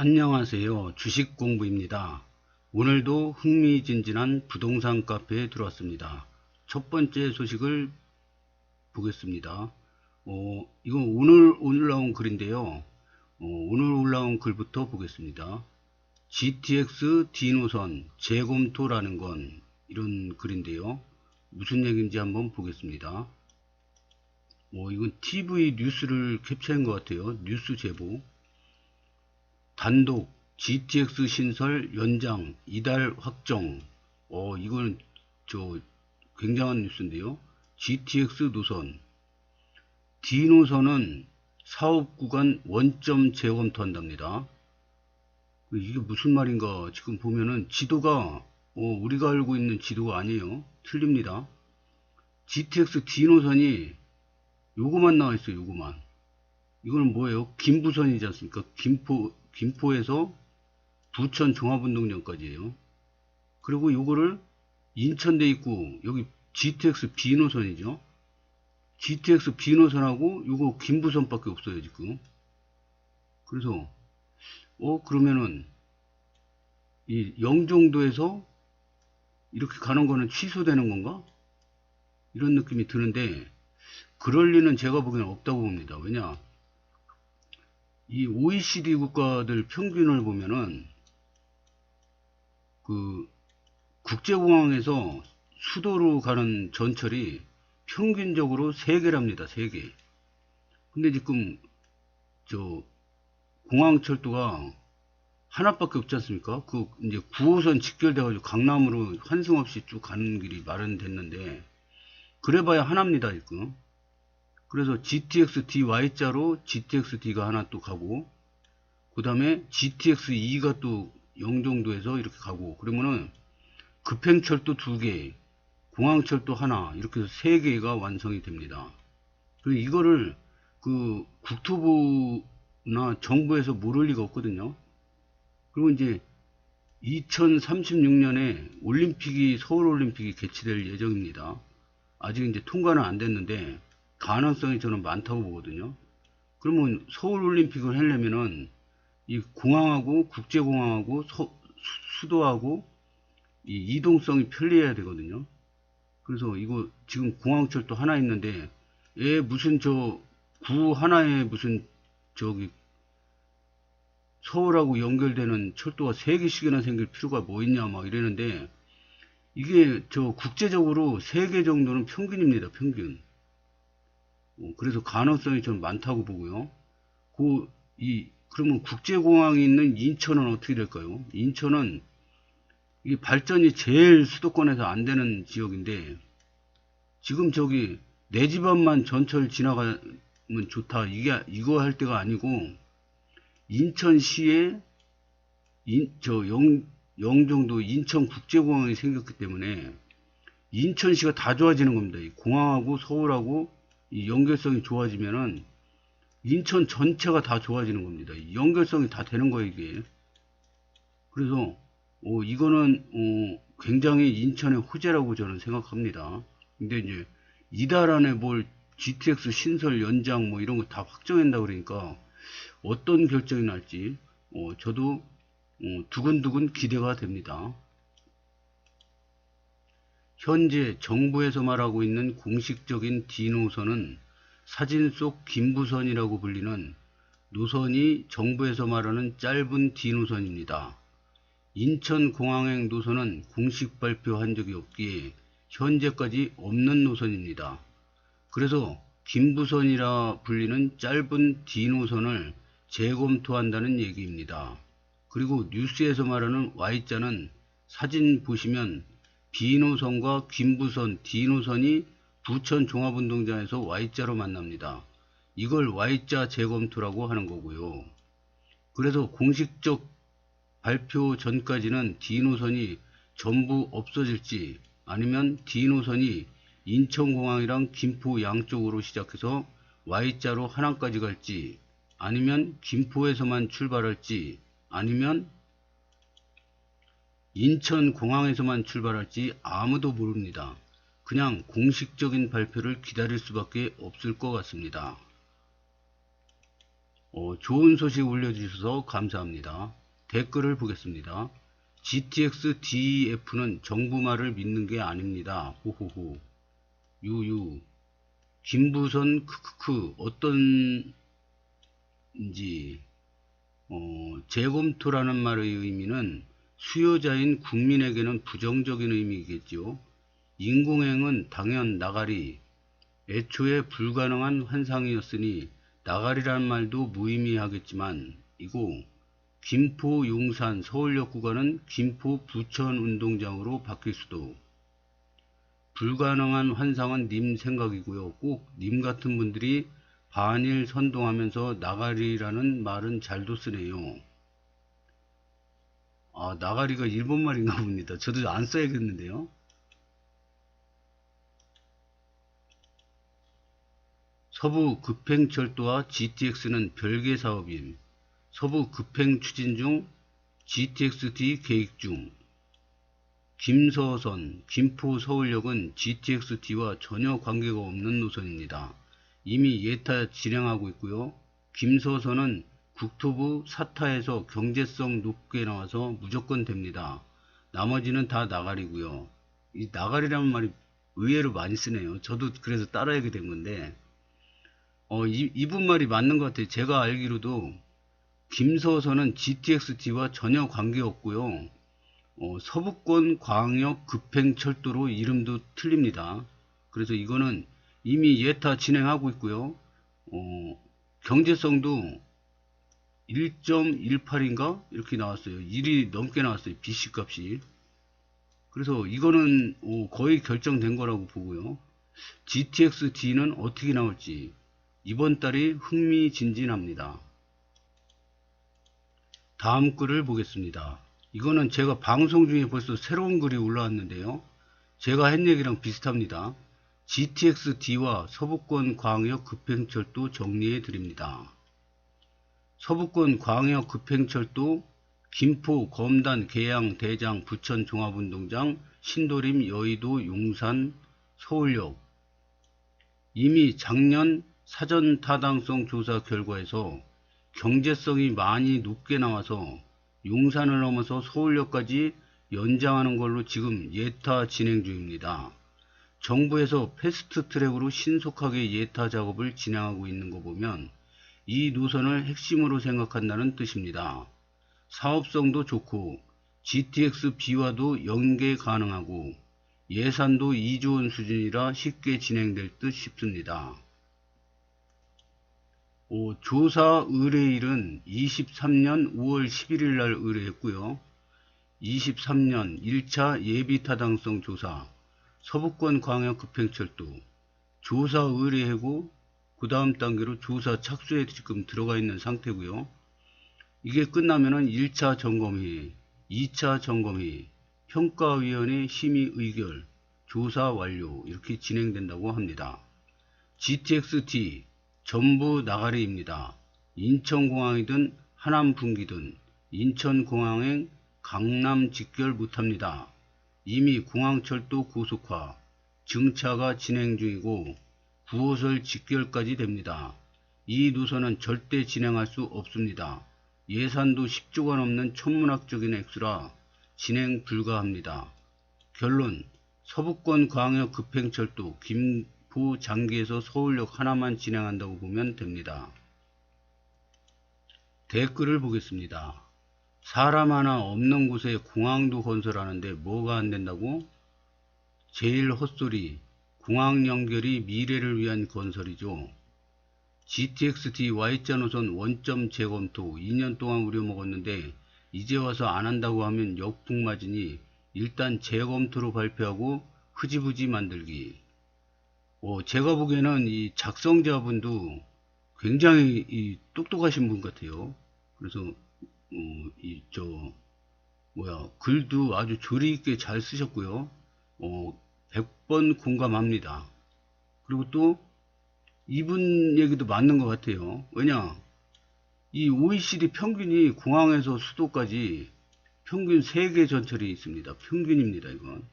안녕하세요. 주식공부입니다. 오늘도 흥미진진한 부동산 카페에 들어왔습니다. 첫 번째 소식을 보겠습니다. 이건 오늘 올라온 글인데요. 오늘 올라온 글부터 보겠습니다. GTX D노선 재검토라는 건 이런 글인데요. 무슨 얘기인지 한번 보겠습니다. 이건 TV 뉴스를 캡처한 것 같아요. 뉴스 제보. 단독 GTX 신설 연장 이달 확정. 이건 굉장한 뉴스인데요. GTX 노선 D노선은 사업 구간 원점 재검토한답니다. 이게 무슨 말인가? 지금 보면은 지도가 우리가 알고 있는 지도가 아니에요. 틀립니다. GTX D노선이 요거만 나와 있어요. 요거만. 이거는 뭐예요? 김부선이지 않습니까? 김포에서 부천 종합운동장까지예요. 그리고 요거를 인천대 있고 여기 GTX B노선이죠. GTX B노선하고 요거 김부선밖에 없어요 지금. 그래서 그러면은 이 영종도에서 이렇게 가는 거는 취소되는 건가? 이런 느낌이 드는데 그럴 리는 제가 보기에는 없다고 봅니다. 왜냐? 이 OECD 국가들 평균을 보면은 그 국제공항에서 수도로 가는 전철이 평균적으로 3개랍니다. 3개. 근데 지금 저 공항철도가 하나밖에 없지 않습니까? 그 이제 9호선 직결돼가지고 강남으로 환승 없이 쭉 가는 길이 마련됐는데 그래봐야 하나입니다. 지금. 그래서 GTX-D Y자로 GTX-D가 하나 또 가고 그 다음에 GTX-E가 또 영종도에서 이렇게 가고 그러면은 급행철도 2개 공항철도 하나 이렇게 해서 3개가 완성이 됩니다. 그리고 이거를 그 국토부나 정부에서 모를 리가 없거든요. 그리고 이제 2036년에 서울올림픽이 개최될 예정입니다. 아직 이제 통과는 안 됐는데 가능성이 저는 많다고 보거든요. 그러면 서울올림픽을 하려면은 이 공항하고 국제공항하고 수도하고 이 이동성이 편리해야 되거든요. 그래서 이거 지금 공항철도 하나 있는데 무슨 구 하나에 무슨 서울하고 연결되는 철도가 3개씩이나 생길 필요가 뭐 있냐 막 이러는데 이게 국제적으로 3개 정도는 평균입니다. 평균. 그래서 가능성이 좀 많다고 보고요. 그러면 국제공항이 있는 인천은 어떻게 될까요? 인천은 이 발전이 제일 수도권에서 안 되는 지역인데 지금 내 집 앞만 전철 지나가면 좋다. 이거 할 때가 아니고 인천시에 영종도 인천국제공항이 생겼기 때문에 인천시가 다 좋아지는 겁니다. 이 공항하고 서울하고 이 연결성이 좋아지면은 인천 전체가 다 좋아지는 겁니다. 이 연결성이 다 되는 거예요, 이게. 그래서 이거는 굉장히 인천의 호재라고 저는 생각합니다. 근데 이제 이달 안에 뭘 GTX 신설 연장 뭐 이런 거 다 확정한다 그러니까 어떤 결정이 날지 저도 두근두근 기대가 됩니다. 현재 정부에서 말하고 있는 공식적인 D노선은 사진 속 김부선이라고 불리는 노선이 정부에서 말하는 짧은 D노선입니다. 인천공항행 노선은 공식 발표한 적이 없기에 현재까지 없는 노선입니다. 그래서 김부선이라 불리는 짧은 D노선을 재검토한다는 얘기입니다. 그리고 뉴스에서 말하는 Y자는 사진 보시면 B노선과 김부선, D노선이 부천 종합운동장에서 Y자로 만납니다. 이걸 Y자 재검토라고 하는 거고요. 그래서 공식적 발표 전까지는 D노선이 전부 없어질지 아니면 D노선이 인천공항이랑 김포 양쪽으로 시작해서 Y자로 하남까지 갈지 아니면 김포에서만 출발할지 아니면 인천공항에서만 출발할지 아무도 모릅니다. 그냥 공식적인 발표를 기다릴 수밖에 없을 것 같습니다. 좋은 소식 올려주셔서 감사합니다. 댓글을 보겠습니다. GTX DF는 정부 말을 믿는 게 아닙니다. 호호호. 유유. 김부선 크크크. 어떤지 재검토라는 말의 의미는 수요자인 국민에게는 부정적인 의미겠죠. 인공행은 당연 나가리. 애초에 불가능한 환상이었으니 나가리란 말도 무의미하겠지만 이고 김포 용산 서울역 구간은 김포 부천 운동장으로 바뀔 수도. 불가능한 환상은 님 생각이고요. 꼭 님 같은 분들이 반일 선동하면서 나가리라는 말은 잘도 쓰네요. 아, 나가리가 일본 말인가 봅니다. 저도 안 써야겠는데요. 서부 급행철도와 GTX는 별개 사업임. 서부 급행 추진 중, GTX-D 계획 중. 김서선, 김포 서울역은 GTX-D와 전혀 관계가 없는 노선입니다. 이미 예타 진행하고 있고요. 김서선은 국토부 사타에서 경제성 높게 나와서 무조건 됩니다. 나머지는 다 나가리고요. 이 나가리라는 말이 의외로 많이 쓰네요. 저도 그래서 따라하게 된 건데 이분 말이 맞는 것 같아요. 제가 알기로도 김서선은 GTX-D와 전혀 관계없고요. 서부권 광역 급행철도로 이름도 틀립니다. 그래서 이거는 이미 예타 진행하고 있고요. 경제성도 1.18인가 이렇게 나왔어요. 1이 넘게 나왔어요. BC 값이. 그래서 이거는 거의 결정된 거라고 보고요. GTX-D는 어떻게 나올지 이번 달이 흥미진진합니다. 다음 글을 보겠습니다. 이거는 제가 방송 중에 벌써 새로운 글이 올라왔는데요. 제가 한 얘기랑 비슷합니다. GTX-D와 서부권 광역 급행철도 정리해 드립니다. 서부권 광역 급행철도 김포, 검단, 계양, 대장, 부천 종합운동장, 신도림, 여의도, 용산, 서울역. 이미 작년 사전 타당성 조사 결과에서 경제성이 많이 높게 나와서 용산을 넘어서 서울역까지 연장하는 걸로 지금 예타 진행 중입니다. 정부에서 패스트 트랙으로 신속하게 예타 작업을 진행하고 있는 거 보면 이 노선을 핵심으로 생각한다는 뜻입니다. 사업성도 좋고 GTX B와도 연계 가능하고 예산도 2조 원 수준이라 쉽게 진행될 듯 싶습니다. 조사 의뢰일은 23년 5월 11일 날 의뢰했고요. 23년 1차 예비타당성 조사 서부권 광역 급행철도 조사 의뢰하고 그 다음 단계로 조사 착수에 지금 들어가 있는 상태고요. 이게 끝나면은 1차 점검회, 2차 점검회, 평가위원회 심의 의결, 조사 완료 이렇게 진행된다고 합니다. GTX-D 전부 나가리입니다. 인천공항이든 하남분기든 인천공항행 강남 직결 못합니다. 이미 공항철도 고속화, 증차가 진행 중이고 9호선 직결까지 됩니다. 이 노선은 절대 진행할 수 없습니다. 예산도 10조가 넘는 천문학적인 액수라 진행 불가합니다. 결론, 서부권 광역 급행철도 김포 장기에서 서울역 하나만 진행한다고 보면 됩니다. 댓글을 보겠습니다. 사람 하나 없는 곳에 공항도 건설하는데 뭐가 안 된다고? 제일 헛소리. 공항 연결이 미래를 위한 건설이죠. GTX-D Y자 노선 원점 재검토 2년 동안 우려먹었는데 이제 와서 안 한다고 하면 역풍 맞으니 일단 재검토로 발표하고 흐지부지 만들기. 제가 보기에는 이 작성자분도 굉장히 똑똑하신 분 같아요. 그래서 글도 아주 조리 있게 잘 쓰셨고요. 100번 공감합니다. 그리고 또 이분 얘기도 맞는 것 같아요. 왜냐, 이 OECD 평균이 공항에서 수도까지 평균 3개 전철이 있습니다. 평균입니다, 이건.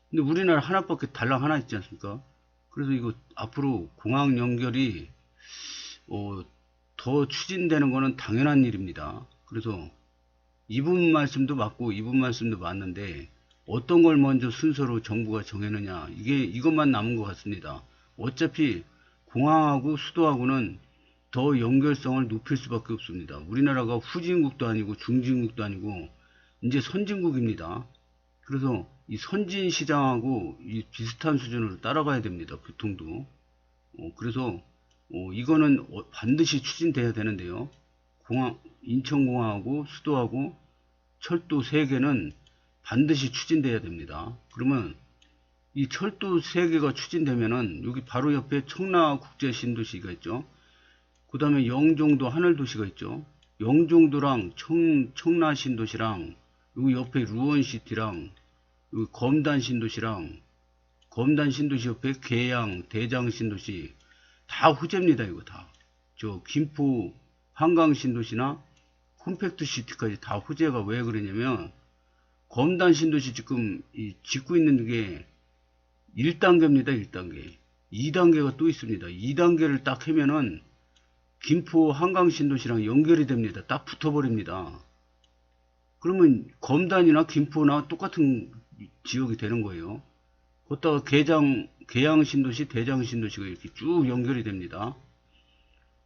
근데 우리나라 하나밖에 달랑 하나 있지 않습니까? 그래서 이거 앞으로 공항 연결이 더 추진되는 거는 당연한 일입니다. 그래서 이분 말씀도 맞고 이분 말씀도 맞는데 어떤 걸 먼저 순서로 정부가 정해느냐, 이것만 남은 것 같습니다. 어차피 공항하고 수도하고는 더 연결성을 높일 수밖에 없습니다. 우리나라가 후진국도 아니고 중진국도 아니고 이제 선진국입니다. 그래서 이 선진 시장하고 이 비슷한 수준으로 따라가야 됩니다. 교통도. 그래서 이거는 반드시 추진돼야 되는데요. 인천공항하고 수도하고 철도 3개는 반드시 추진돼야 됩니다. 그러면 이 철도 3개가 추진되면은 여기 바로 옆에 청라국제신도시가 있죠. 그 다음에 영종도 하늘도시가 있죠. 영종도랑 청라신도시랑 여기 옆에 루원시티랑 여기 검단신도시랑 검단신도시 옆에 계양 대장신도시 다 호재입니다. 이거 다. 저 김포 한강신도시나 컴팩트시티까지 다 호재가 왜 그러냐면 검단신도시 지금 짓고 있는 게 1단계입니다. 1단계. 2단계가 또 있습니다. 2단계를 딱 하면은 김포 한강신도시랑 연결이 됩니다. 딱 붙어버립니다. 그러면 검단이나 김포나 똑같은 지역이 되는 거예요. 거기다가 계양신도시, 대장신도시가 이렇게 쭉 연결이 됩니다.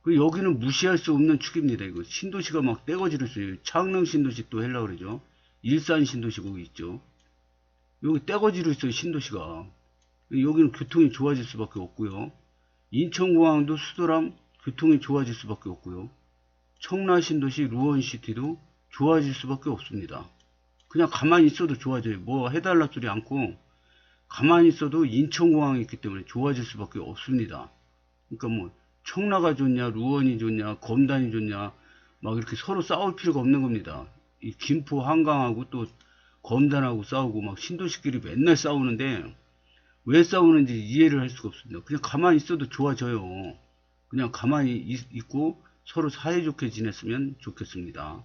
여기는 무시할 수 없는 축입니다. 이거 신도시가 막 떼거지로 있어요. 창릉신도시 또 하려고 그러죠. 일산신도시 거기 있죠. 여기 떼거지로 있어요. 신도시가. 여기는 교통이 좋아질 수밖에 없고요. 인천공항도 수도랑 교통이 좋아질 수밖에 없고요. 청라신도시, 루원시티도 좋아질 수밖에 없습니다. 그냥 가만히 있어도 좋아져요. 뭐 해달라 소리 않고 가만히 있어도 인천공항이 있기 때문에 좋아질 수밖에 없습니다. 그러니까 뭐 청라가 좋냐, 루원이 좋냐, 검단이 좋냐 막 이렇게 서로 싸울 필요가 없는 겁니다. 이 김포 한강하고 또 검단하고 싸우고 막 신도시끼리 맨날 싸우는데 왜 싸우는지 이해를 할 수가 없습니다. 그냥 가만히 있어도 좋아져요. 그냥 가만히 있고 서로 사이좋게 지냈으면 좋겠습니다.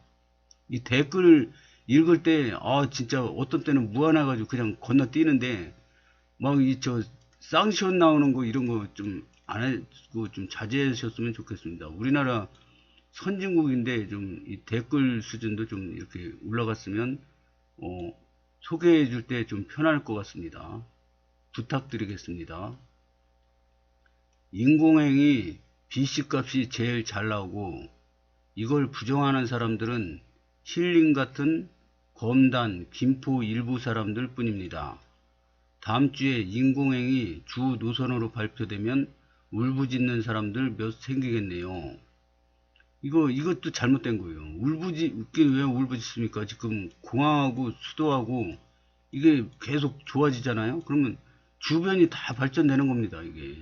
이 댓글 읽을 때 진짜 어떤 때는 무안해가지고 그냥 건너뛰는데 막 쌍시온 나오는 거 이런 거 좀 안 하고 좀 자제하셨으면 좋겠습니다. 우리나라 선진국인데 좀 이 댓글 수준도 좀 이렇게 올라갔으면 소개해 줄 때 좀 편할 것 같습니다. 부탁드리겠습니다. 인공행위 BC 값이 제일 잘 나오고 이걸 부정하는 사람들은 힐링 같은 검단, 김포 일부 사람들 뿐입니다. 다음 주에 인공행위 주 노선으로 발표되면 울부짖는 사람들 몇 생기겠네요. 이것도 잘못된 거예요. 왜 울부짖습니까? 지금 공항하고 수도하고 이게 계속 좋아지잖아요. 그러면 주변이 다 발전되는 겁니다. 이게.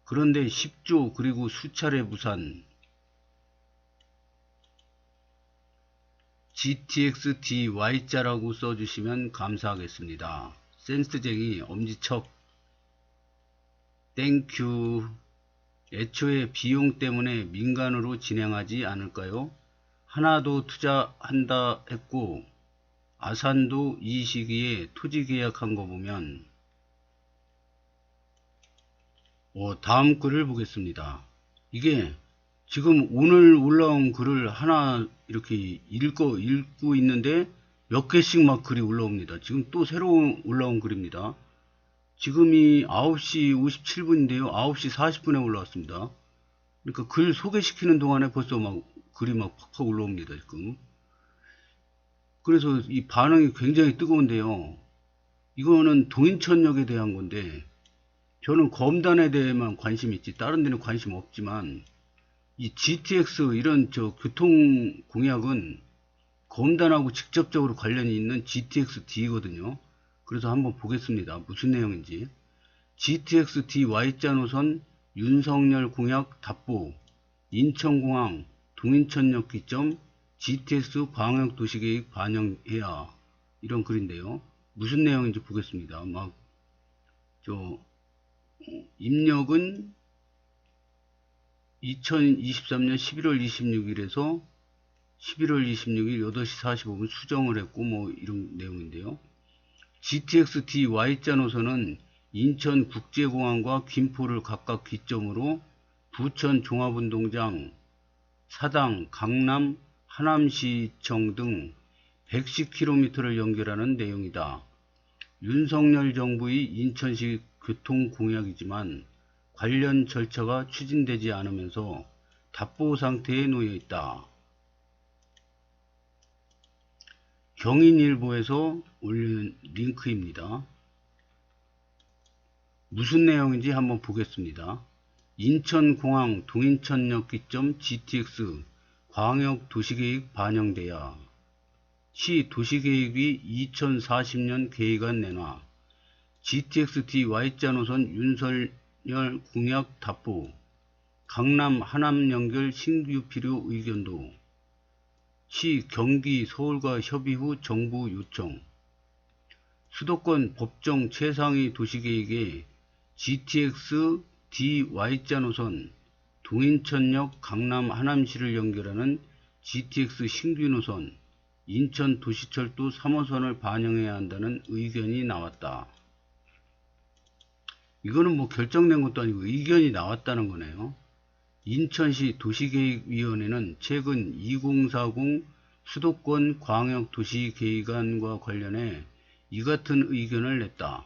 그런데 10조 그리고 수차례 부산 GTX DY자라고 써주시면 감사하겠습니다. 센스쟁이 엄지척 땡큐. 애초에 비용 때문에 민간으로 진행하지 않을까요? 하나도 투자한다 했고 아산도 이 시기에 토지 계약한 거 보면 다음 글을 보겠습니다. 이게 지금 오늘 올라온 글을 하나 이렇게 읽고 있는데 몇 개씩 막 글이 올라옵니다. 지금 또 새로 올라온 글입니다. 지금이 9시 57분인데요. 9시 40분에 올라왔습니다. 그러니까 글 소개시키는 동안에 벌써 막 글이 막 팍팍 올라옵니다. 지금. 그래서 이 반응이 굉장히 뜨거운데요. 이거는 동인천역에 대한 건데 저는 검단에 대해만 관심이 있지 다른 데는 관심 없지만 이 GTX 이런 교통 공약은 검단하고 직접적으로 관련이 있는 GTX-D거든요. 그래서 한번 보겠습니다. 무슨 내용인지. GTX-D Y자 노선 윤석열 공약 답보 인천공항 동인천역 기점 GTX 광역도시계획 반영해야 이런 글인데요. 무슨 내용인지 보겠습니다. 입력은 2023년 11월 26일에서 11월 26일 8시 45분 수정을 했고 이런 내용인데요. GTX-D Y자 노선은 인천국제공항과 김포를 각각 기점으로 부천 종합운동장, 사당, 강남, 하남시청 등 110km를 연결하는 내용이다. 윤석열 정부의 인천시 교통공약이지만 관련 절차가 추진되지 않으면서 답보 상태에 놓여 있다. 경인일보에서 올린 링크입니다. 무슨 내용인지 한번 보겠습니다. 인천공항 동인천역 기점 GTX 광역도시계획 반영돼야 시 도시계획이 2040년 계획안 내놔 GTX-D Y자 노선 윤석열 공약 답보 강남 하남 연결 신규 필요 의견도 시 경기 서울과 협의 후 정부 요청 수도권 법정 최상위 도시계획에 GTX-D Y자 노선 동인천역 강남 하남시를 연결하는 GTX 신규 노선 인천 도시철도 3호선을 반영해야 한다는 의견이 나왔다. 이거는 뭐 결정된 것도 아니고 의견이 나왔다는 거네요. 인천시 도시계획위원회는 최근 2040 수도권 광역도시계획안과 관련해 이 같은 의견을 냈다.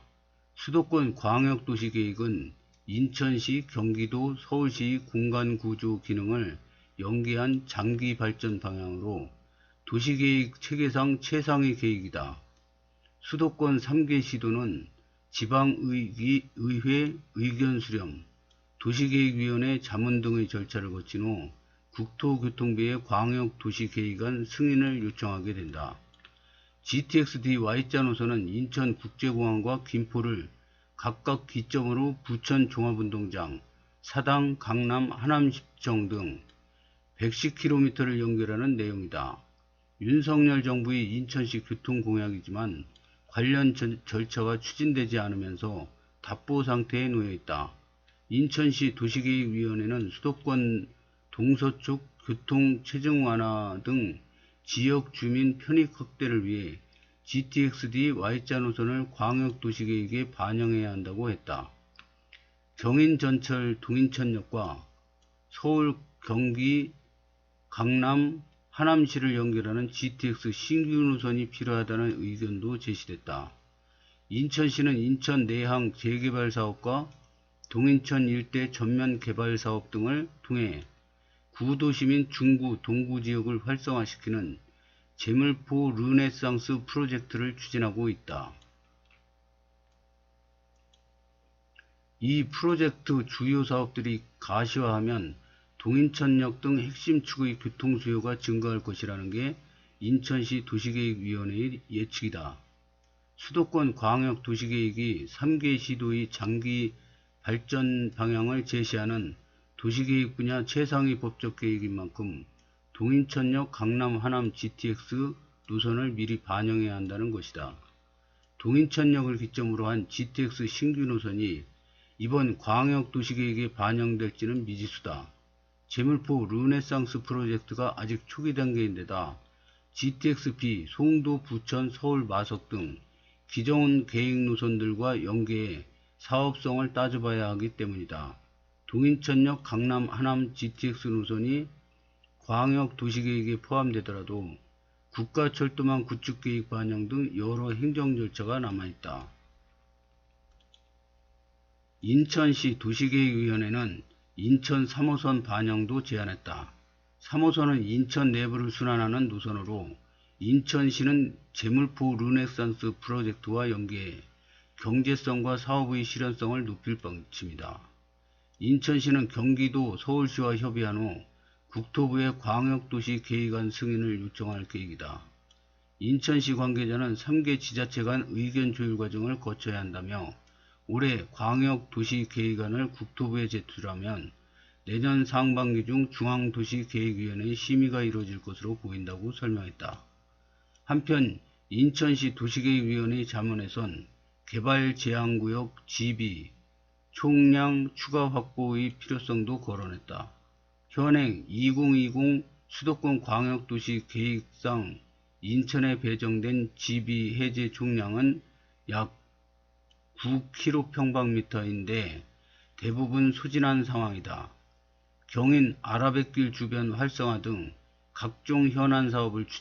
수도권 광역도시계획은 인천시, 경기도, 서울시 공간구조 기능을 연계한 장기 발전 방향으로 도시계획 체계상 최상위 계획이다. 수도권 3개 시도는 지방의회 의견 수렴, 도시계획위원회 자문 등의 절차를 거친 후 국토교통부의 광역도시계획안 승인을 요청하게 된다. GTX-D Y자 노선은 인천국제공항과 김포를 각각 기점으로 부천 종합운동장, 사당, 강남, 하남시청 등 110km를 연결하는 내용이다. 윤석열 정부의 인천시 교통공약이지만 관련 절차가 추진되지 않으면서 답보 상태에 놓여 있다. 인천시 도시계획위원회는 수도권 동서쪽 교통 체증 완화 등 지역 주민 편익 확대를 위해 GTX-D Y자 노선을 광역도시계획에 반영해야 한다고 했다. 경인전철 동인천역과 서울, 경기, 강남, 하남시를 연결하는 GTX 신규 노선이 필요하다는 의견도 제시됐다. 인천시는 인천 내항 재개발 사업과 동인천 일대 전면 개발 사업 등을 통해 구도시 및 중구, 동구 지역을 활성화시키는 제물포 르네상스 프로젝트를 추진하고 있다. 이 프로젝트 주요 사업들이 가시화하면 동인천역 등 핵심 축의 교통 수요가 증가할 것이라는 게 인천시 도시계획위원회의 예측이다. 수도권 광역 도시계획이 3개 시도의 장기 발전 방향을 제시하는 도시계획 분야 최상위 법적 계획인 만큼 동인천역 강남 하남 GTX 노선을 미리 반영해야 한다는 것이다. 동인천역을 기점으로 한 GTX 신규 노선이 이번 광역도시계획에 반영될지는 미지수다. 제물포 르네상스 프로젝트가 아직 초기 단계인데다 GTX-B 송도, 부천, 서울, 마석 등 기존 계획 노선들과 연계해 사업성을 따져봐야 하기 때문이다. 동인천역 강남 하남 GTX 노선이 광역도시계획에 포함되더라도 국가철도망 구축계획 반영 등 여러 행정 절차가 남아있다. 인천시 도시계획위원회는 인천 3호선 반영도 제안했다. 3호선은 인천 내부를 순환하는 노선으로 인천시는 제물포 르네상스 프로젝트와 연계해 경제성과 사업의 실현성을 높일 방침이다. 인천시는 경기도, 서울시와 협의한 후 국토부의 광역도시 계획안 승인을 요청할 계획이다. 인천시 관계자는 3개 지자체 간 의견 조율 과정을 거쳐야 한다며 올해 광역도시 계획안을 국토부에 제출하면 내년 상반기 중 중앙도시계획위원회의 심의가 이루어질 것으로 보인다고 설명했다. 한편 인천시 도시계획위원회 자문에선 개발 제한구역 GB 총량 추가 확보의 필요성도 거론했다. 현행 2020 수도권 광역도시 계획상 인천에 배정된 GB 해제 총량은 약 9km평방미터인데 대부분 소진한 상황이다. 경인 아라뱃길 주변 활성화 등 각종 현안 사업을 추진